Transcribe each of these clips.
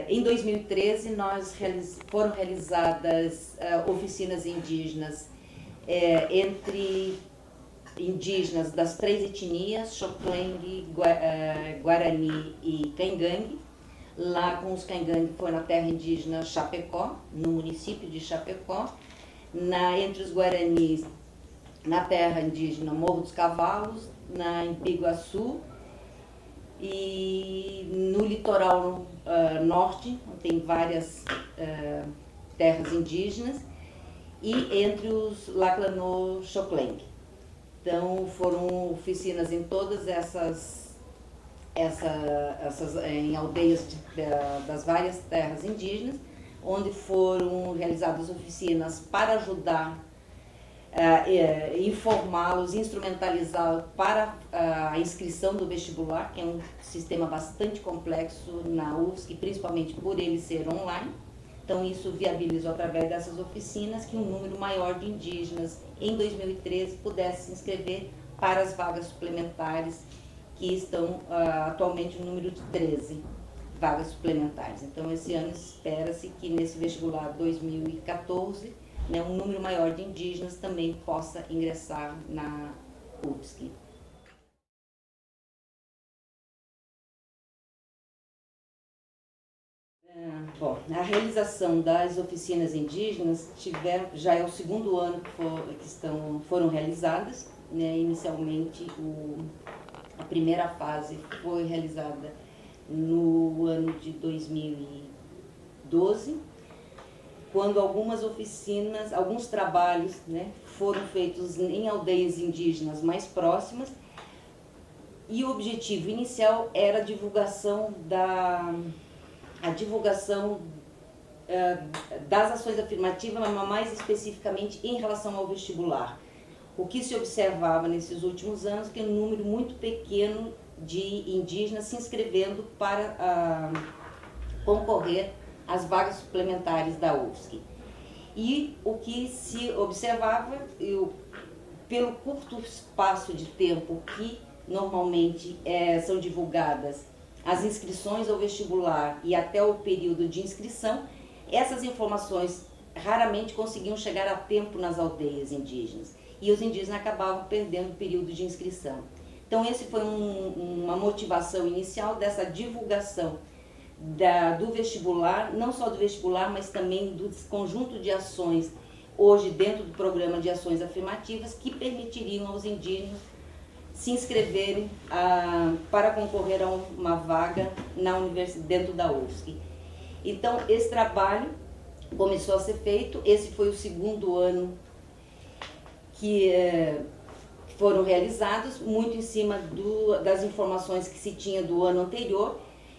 Em 2013, foram realizadas oficinas indígenas entre indígenas das 3 etnias, Xoklengue, Guarani e Caingangue. Lá com os Caingangue foi na terra indígena Chapecó, no município de Chapecó. Entre os Guaranis, na terra indígena Morro dos Cavalos, em Biguaçu, e no litoral norte, tem várias terras indígenas, e entre os Laclanô Xoklengue. Então foram oficinas em todas essas em aldeias das várias terras indígenas, onde foram realizadas oficinas para ajudar, informá-los, instrumentalizá-los para a inscrição do vestibular, que é um sistema bastante complexo na UFSC, principalmente por ele ser online. Então isso viabilizou através dessas oficinas que um número maior de indígenas em 2013 pudesse se inscrever para as vagas suplementares, que estão atualmente no número de 13 vagas suplementares. Então esse ano espera-se que nesse vestibular 2014, um número maior de indígenas também possa ingressar na UFSC. Bom, a realização das oficinas indígenas já é o 2º ano que foram realizadas. Inicialmente, a primeira fase foi realizada no ano de 2012, quando algumas oficinas, alguns trabalhos foram feitos em aldeias indígenas mais próximas, e o objetivo inicial era a divulgação das ações afirmativas, mas mais especificamente em relação ao vestibular. O que se observava nesses últimos anos é que um número muito pequeno de indígenas se inscrevendo para concorrer às vagas suplementares da UFSC. E o que se observava, pelo curto espaço de tempo que normalmente são divulgadas as inscrições ao vestibular e até o período de inscrição, essas informações raramente conseguiam chegar a tempo nas aldeias indígenas, e os indígenas acabavam perdendo o período de inscrição. Então esse foi uma motivação inicial dessa divulgação do vestibular, não só do vestibular, mas também do conjunto de ações hoje dentro do programa de ações afirmativas que permitiriam aos indígenas se inscreverem para concorrer a uma vaga dentro da UFSC. Então esse trabalho começou a ser feito. Esse foi o 2º ano que foram realizados, muito em cima das informações que se tinha do ano anterior,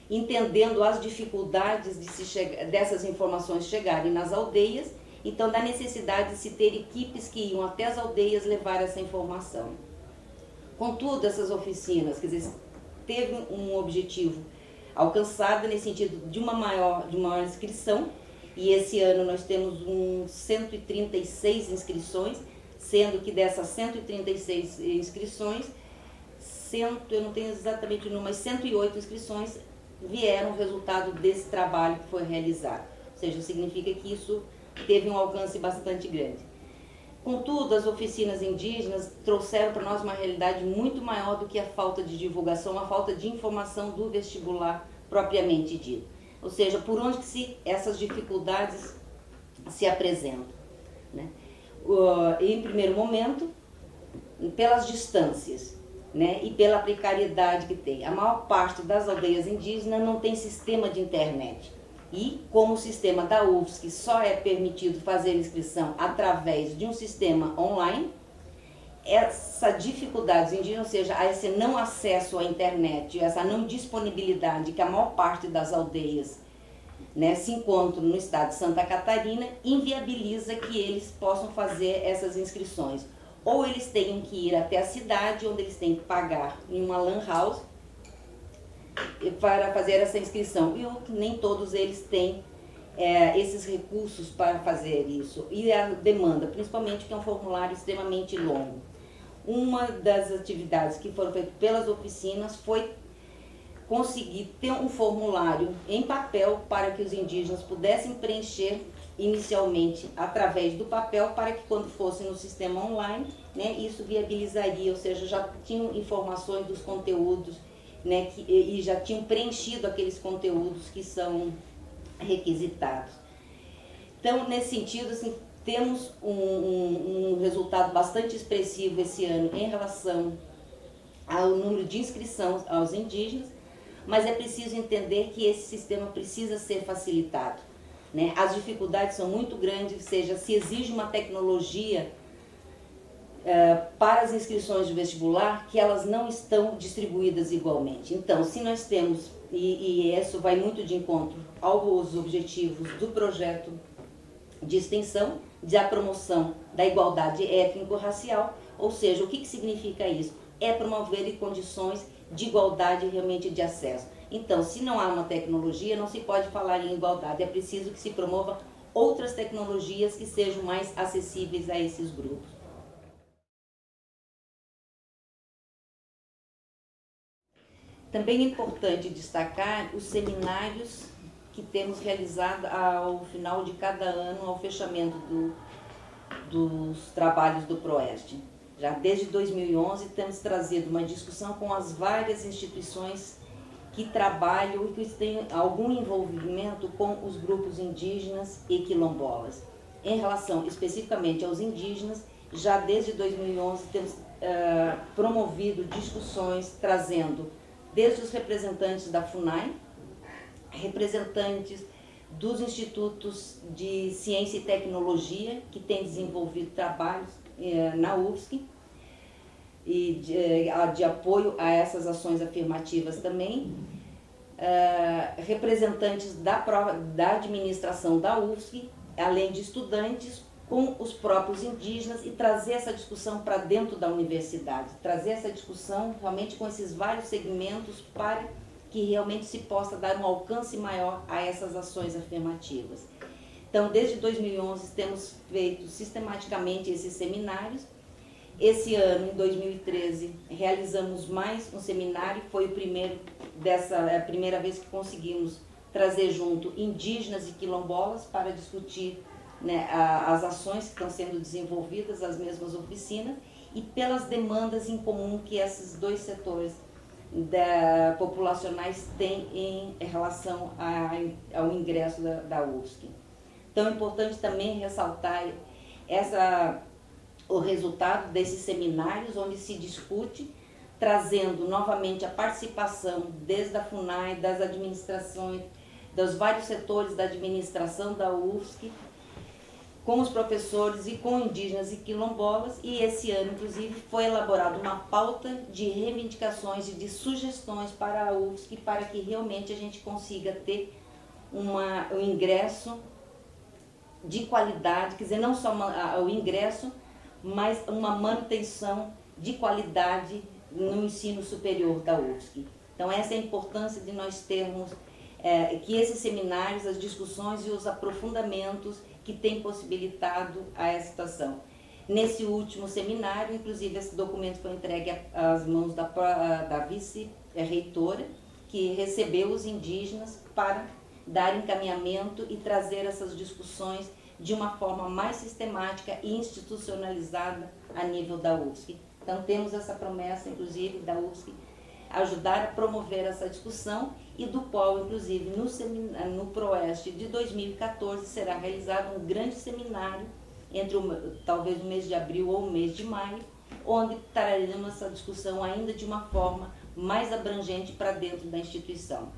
entendendo as dificuldades dessas informações chegarem nas aldeias, então da necessidade de se ter equipes que iam até as aldeias levar essa informação. Contudo, essas oficinas, teve um objetivo alcançado nesse sentido de uma maior inscrição, e esse ano nós temos 136 inscrições, sendo que dessas 136 inscrições, eu não tenho exatamente o número, mas 108 inscrições vieram resultado desse trabalho que foi realizado. Ou seja, significa que isso teve um alcance bastante grande. Contudo, as oficinas indígenas trouxeram para nós uma realidade muito maior do que a falta de divulgação, a falta de informação do vestibular propriamente dito. Ou seja, por onde que essas dificuldades se apresentam, em primeiro momento, pelas distâncias, e pela precariedade que tem. A maior parte das aldeias indígenas não tem sistema de internet. E como o sistema da UFSC só é permitido fazer inscrição através de um sistema online, essa dificuldade indígena, ou seja, esse não acesso à internet, essa não disponibilidade que a maior parte das aldeias, né, se encontram no estado de Santa Catarina, inviabiliza que eles possam fazer essas inscrições. Ou eles têm que ir até a cidade, onde eles têm que pagar em uma lan house para fazer essa inscrição. E nem todos eles têm esses recursos para fazer isso. E a demanda, principalmente, que é um formulário extremamente longo. Uma das atividades que foram feitas pelas oficinas foi conseguir ter um formulário em papel para que os indígenas pudessem preencher inicialmente através do papel, para que quando fosse no sistema online, né, isso viabilizaria, ou seja, já tinham informações dos conteúdos, né, e já tinham preenchido aqueles conteúdos que são requisitados. Então, nesse sentido, assim, temos um resultado bastante expressivo esse ano em relação ao número de inscrição aos indígenas, mas é preciso entender que esse sistema precisa ser facilitado, né? As dificuldades são muito grandes, ou seja, se exige uma tecnologia para as inscrições de vestibular que elas não estão distribuídas igualmente. Então, se nós temos, e isso vai muito de encontro aos objetivos do projeto de extensão, da promoção da igualdade étnico-racial, ou seja, o que significa isso? É promover condições de igualdade realmente de acesso. Então, se não há uma tecnologia, não se pode falar em igualdade, é preciso que se promova outras tecnologias que sejam mais acessíveis a esses grupos. Também é importante destacar os seminários que temos realizado ao final de cada ano, ao fechamento dos trabalhos do PROEST. Já desde 2011 temos trazido uma discussão com as várias instituições que trabalham e que têm algum envolvimento com os grupos indígenas e quilombolas. Em relação especificamente aos indígenas, já desde 2011 temos promovido discussões trazendo desde os representantes da FUNAI, representantes dos institutos de ciência e tecnologia que têm desenvolvido trabalhos na UFSC e de apoio a essas ações afirmativas também, representantes da administração da UFSC, além de estudantes, com os próprios indígenas, e trazer essa discussão para dentro da universidade, trazer essa discussão realmente com esses vários segmentos para que realmente se possa dar um alcance maior a essas ações afirmativas. Então, desde 2011, temos feito sistematicamente esses seminários. Esse ano, em 2013, realizamos mais um seminário, foi a primeira vez que conseguimos trazer junto indígenas e quilombolas para discutir, né, as ações que estão sendo desenvolvidas, as mesmas oficinas, e pelas demandas em comum que esses dois setores populacionais têm em relação ao ingresso da UFSC. Então é importante também ressaltar o resultado desses seminários, onde se discute, trazendo novamente a participação desde a FUNAI, das administrações, dos vários setores da administração da UFSC, com os professores e com indígenas e quilombolas, e esse ano, inclusive, foi elaborada uma pauta de reivindicações e de sugestões para a UFSC, para que realmente a gente consiga ter um ingresso de qualidade, quer dizer, não só o ingresso, mas uma manutenção de qualidade no ensino superior da UFSC. Então, essa é a importância de nós termos que esses seminários, as discussões e os aprofundamentos que têm possibilitado a essa situação. Nesse último seminário, inclusive, esse documento foi entregue às mãos da vice-reitora, que recebeu os indígenas para dar encaminhamento e trazer essas discussões de uma forma mais sistemática e institucionalizada a nível da UFSC. Então, temos essa promessa, inclusive, da UFSC ajudar a promover essa discussão, e do qual, inclusive, no PROEST de 2014, será realizado um grande seminário, talvez no mês de abril ou no mês de maio, onde traremos essa discussão ainda de uma forma mais abrangente para dentro da instituição.